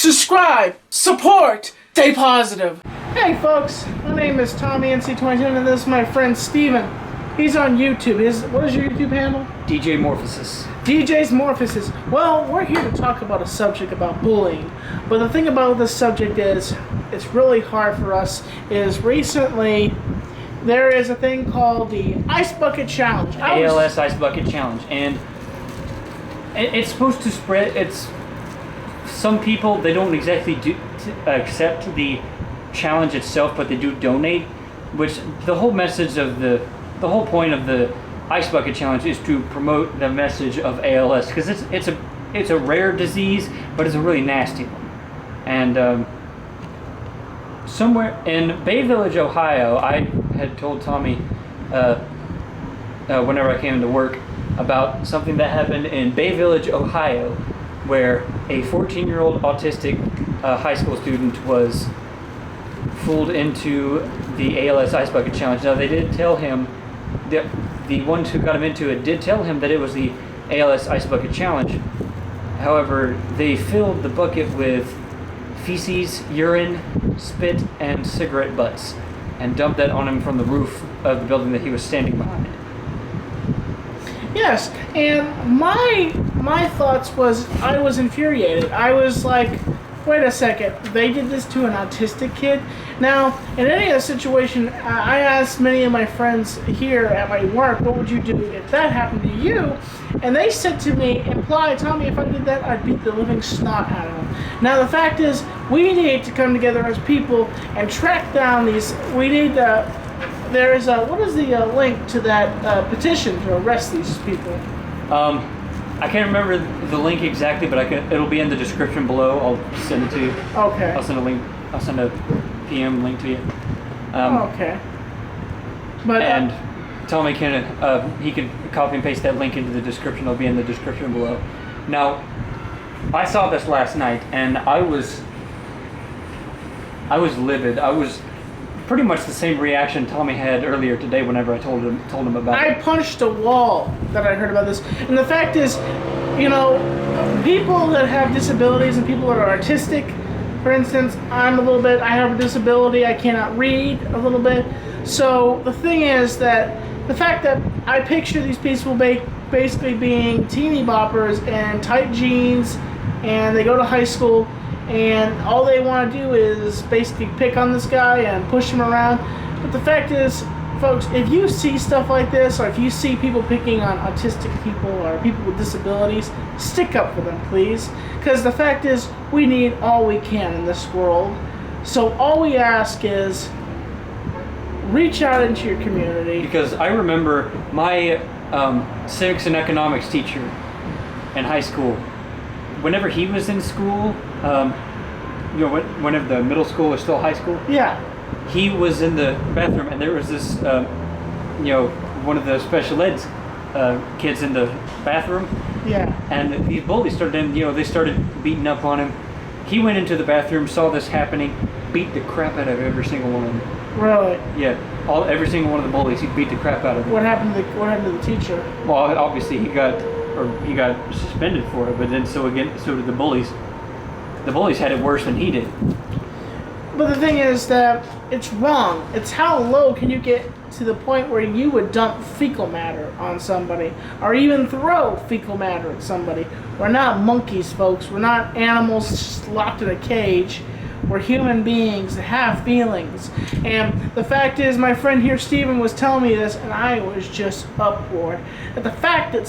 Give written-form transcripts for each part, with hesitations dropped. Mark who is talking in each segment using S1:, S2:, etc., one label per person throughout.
S1: subscribe, support, stay positive. Hey folks, my name is Tommy NC22 and this is my friend Steven. He's on YouTube. What is your YouTube handle?
S2: DJ Morphosis.
S1: DJ's Morphosis. Well, we're here to talk about a subject about bullying. But the thing about this subject is, it's really hard for us, is recently there is a thing called the Ice Bucket Challenge.
S2: ALS Ice Bucket Challenge. And it's supposed to spread, some people, they don't exactly accept the challenge itself, but they do donate, which the whole message of the whole point of the Ice Bucket Challenge is to promote the message of ALS, because it's a rare disease, but it's a really nasty one. And somewhere in Bay Village, Ohio, I had told Tommy whenever I came into work about something that happened in Bay Village, Ohio, where a 14-year-old autistic high school student was fooled into the ALS Ice Bucket Challenge. Now, they did tell him, the ones who got him into it did tell him that it was the ALS Ice Bucket Challenge. However, they filled the bucket with feces, urine, spit, and cigarette butts, and dumped that on him from the roof of the building that he was standing behind.
S1: Yes, and my thoughts was, I was infuriated. I was like, wait a second, they did this to an autistic kid? Now, in any other situation, I asked many of my friends here at my work, what would you do if that happened to you? And they said to me, Tommy, if I did that, I'd beat the living snot out of them. Now, the fact is, we need to come together as people and track down these, what is the link to that petition to arrest these people?
S2: I can't remember the link exactly, but it'll be in the description below. I'll send it to you.
S1: Okay.
S2: I'll send a PM link to you.
S1: Okay. But
S2: Tommy he can copy and paste that link into the description. It'll be in the description below. Now, I saw this last night, and I was livid. I was pretty much the same reaction Tommy had earlier today whenever I told him about it.
S1: I punched a wall that I heard about this. And the fact is, people that have disabilities and people that are artistic, for instance, I have a disability, I cannot read a little bit. So the thing is that the fact that I picture these people basically being teeny boppers and tight jeans, and they go to high school, and all they want to do is basically pick on this guy and push him around. But the fact is, folks, if you see stuff like this, or if you see people picking on autistic people or people with disabilities, stick up for them, please. Because the fact is, we need all we can in this world. So all we ask is, reach out into your community.
S2: Because I remember my civics and economics teacher in high school, whenever he was in school, whenever the middle school was still high school,
S1: yeah,
S2: he was in the bathroom, and there was this, one of the special ed kids in the bathroom.
S1: Yeah.
S2: And these bullies they started beating up on him. He went into the bathroom, saw this happening, beat the crap out of every single one of them.
S1: Really?
S2: Yeah. Every single one of the bullies, he beat the crap out of them.
S1: What happened to the teacher?
S2: Well, obviously he got suspended for it, but then so did the bullies. The bullies had it worse than he did.
S1: But the thing is that it's wrong. It's how low can you get to the point where you would dump fecal matter on somebody, or even throw fecal matter at somebody. We're not monkeys, folks. We're not animals locked in a cage. We're human beings that have feelings. And the fact is, my friend here, Steven, was telling me this, and I was just uproared at the fact that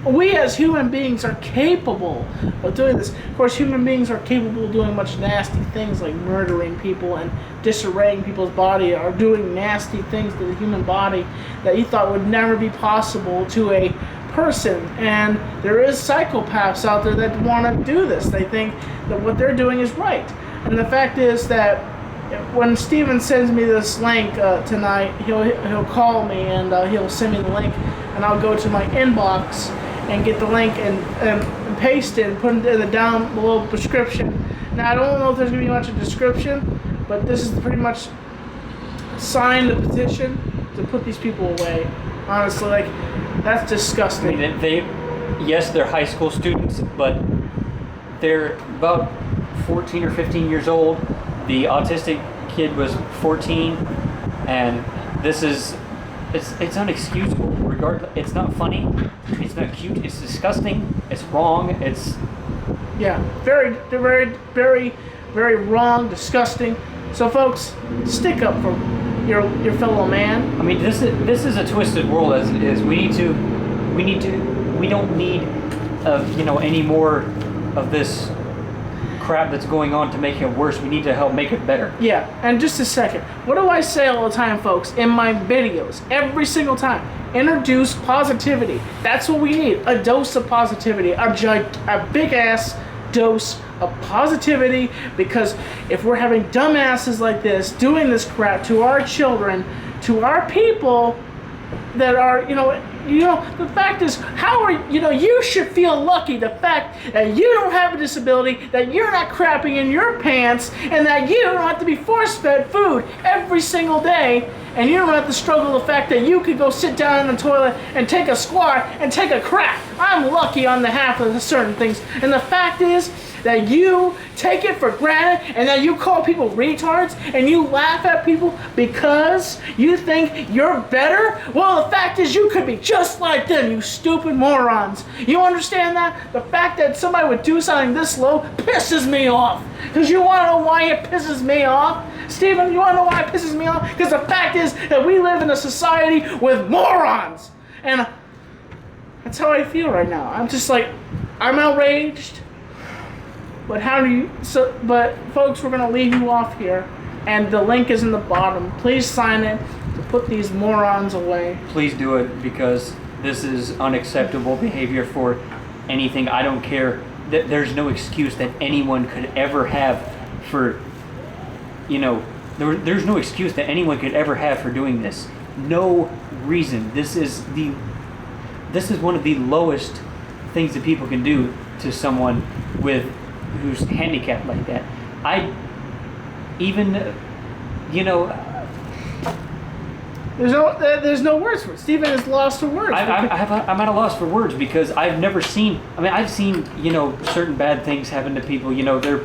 S1: we as human beings are capable of doing this. Of course, human beings are capable of doing much nasty things like murdering people and disarraying people's body, or doing nasty things to the human body that you thought would never be possible to a person. And there is psychopaths out there that want to do this. They think that what they're doing is right. And the fact is that when Steven sends me this link tonight, he'll call me and he'll send me the link, and I'll go to my inbox and get the link and paste it and put it in the down below description. Now, I don't know if there's going to be much of a description, but this is pretty much sign the petition to put these people away. Honestly, that's disgusting.
S2: I mean, yes, they're high school students, but they're about 14 or 15 years old. The autistic kid was 14, and this is it's unexcusable. Regardless, it's not funny, it's not cute, it's disgusting, it's wrong, it's
S1: very, very, very, very wrong, disgusting. So, folks, stick up for your fellow man.
S2: I mean, this is a twisted world as it is. We don't need any more of this crap that's going on to make it worse. We need to help make it better.
S1: Yeah, and just a second. What do I say all the time, folks, in my videos? Every single time. Introduce positivity. That's what we need. A dose of positivity. A big-ass dose of positivity, because if we're having dumbasses like this doing this crap to our children, to our people that are, the fact is, you should feel lucky, the fact that you don't have a disability, that you're not crapping in your pants, and that you don't have to be force-fed food every single day, and you don't have to struggle with the fact that you could go sit down in the toilet and take a squat and take a crap. I'm lucky on the half of the certain things, and the fact is that you take it for granted, and that you call people retards, and you laugh at people because you think you're better. Well, the fact is you could be just like them, you stupid morons. You understand that? The fact that somebody would do something this low pisses me off. Because you want to know why it pisses me off? Steven, you want to know why it pisses me off? Because the fact is that we live in a society with morons. And that's how I feel right now. I'm just like, I'm outraged. But but folks, we're going to leave you off here, and the link is in the bottom. Please sign it to put these morons away.
S2: Please do it, because this is unacceptable behavior for anything. I don't care. There's no excuse that anyone could ever have for, there's no excuse that anyone could ever have for doing this. No reason. This is one of the lowest things that people can do to someone who's handicapped like that.
S1: There's no words for it. Steven is lost for words.
S2: I'm at a loss for words, because I've seen certain bad things happen to people. They're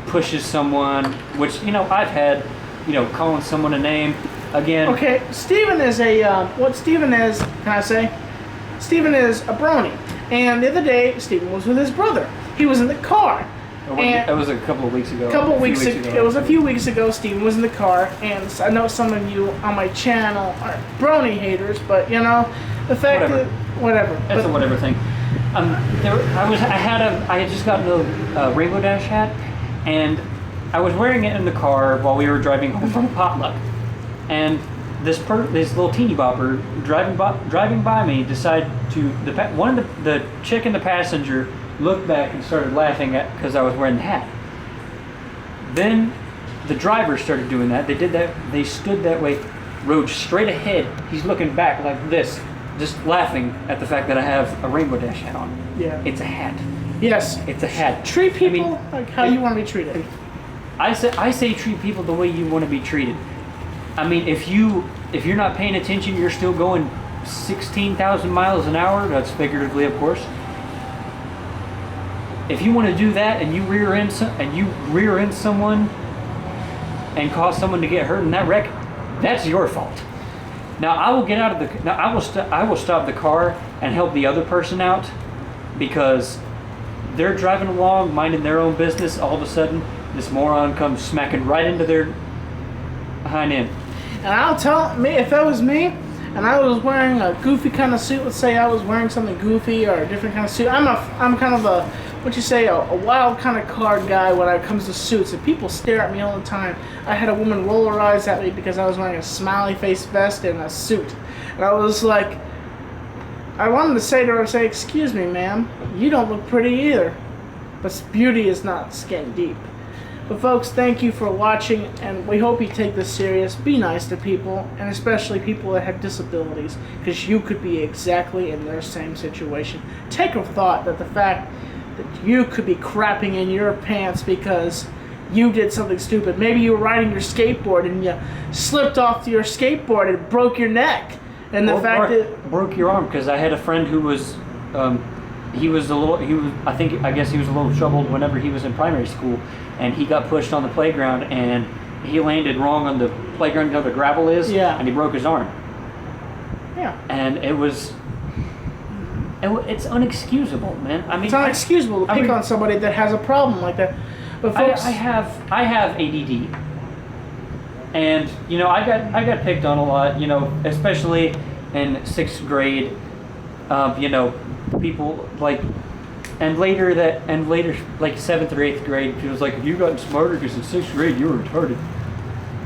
S2: pushes someone, which I've had, calling someone a name again.
S1: Okay, Steven is what Steven is, can I say? Steven is a brony. And the other day, Steven was with his brother. He was in the car.
S2: It was a couple of weeks ago.
S1: It was a few weeks ago. Steven was in the car, and I know some of you on my channel are brony haters, but the fact that whatever.
S2: That's a whatever thing. I had just gotten a Rainbow Dash hat, and I was wearing it in the car while we were driving home from potluck, and this little teeny bopper driving by me decided to the chick in the passenger looked back and started laughing because I was wearing the hat. Then the driver started doing that. They did that. They stood that way, rode straight ahead. He's looking back like this, just laughing at the fact that I have a Rainbow Dash hat on.
S1: Yeah.
S2: It's a hat.
S1: Yes.
S2: It's a hat.
S1: Treat people like how you want to be treated.
S2: I say treat people the way you want to be treated. I mean, if you're not paying attention, you're still going 16,000 miles an hour. That's figuratively, of course. If you want to do that and you rear end someone and cause someone to get hurt in that wreck, that's your fault. Now I will get out of I will stop the car and help the other person out, because they're driving along minding their own business. All of a sudden, this moron comes smacking right into their hind end.
S1: And I'll tell me, if that was me, and I was wearing a goofy kind of suit, let's say I was wearing something goofy or a different kind of suit. I'm kind of a wild kind of card guy when it comes to suits, and people stare at me all the time. I had a woman roll her eyes at me because I was wearing a smiley face vest and a suit. And I was like, I wanted to say to her, excuse me, ma'am, you don't look pretty either. But beauty is not skin deep. But folks, thank you for watching, and we hope you take this serious. Be nice to people, and especially people that have disabilities, because you could be exactly in their same situation. Take a thought that the fact that you could be crapping in your pants because you did something stupid. Maybe you were riding your skateboard and you slipped off your skateboard and broke your neck. And the fact that
S2: broke your arm, because I had a friend who was he was I guess he was a little troubled whenever he was in primary school, and he got pushed on the playground and he landed wrong on the playground where the gravel is,
S1: Yeah.
S2: and he broke his arm.
S1: Yeah.
S2: And it's unexcusable, man. I mean,
S1: It's unexcusable to pick on somebody that has a problem like that. But folks,
S2: I have ADD, and you know, I got picked on a lot. You know, especially in 6th grade. You know, people like, and later like 7th or 8th grade, people's like, you gotten smarter because in 6th grade you were retarded.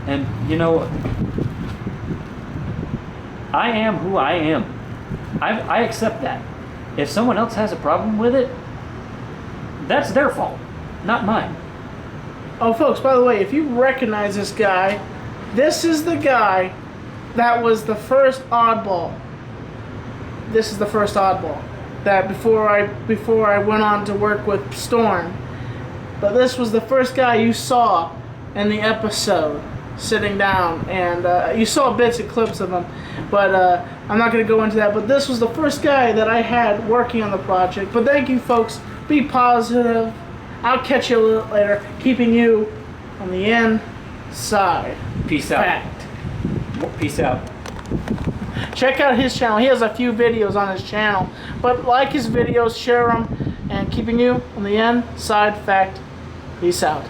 S2: And you know, I am who I am. I accept that. If someone else has a problem with it, that's their fault, not mine.
S1: oh, folks, by the way, if you recognize this guy, this is the guy that was the first oddball. This is the first oddball. That before I went on to work with Storm. But this was the first guy you saw in the episode sitting down, and you saw bits and clips of him, but I'm not going to go into that. But this was the first guy that I had working on the project. But thank you, folks. Be positive. I'll catch you a little later, keeping you on the inside.
S2: Peace out.
S1: Fact.
S2: Peace out.
S1: Check out his channel. He has a few videos on his channel. But like his videos, share them, and keeping you on the inside fact. Peace out.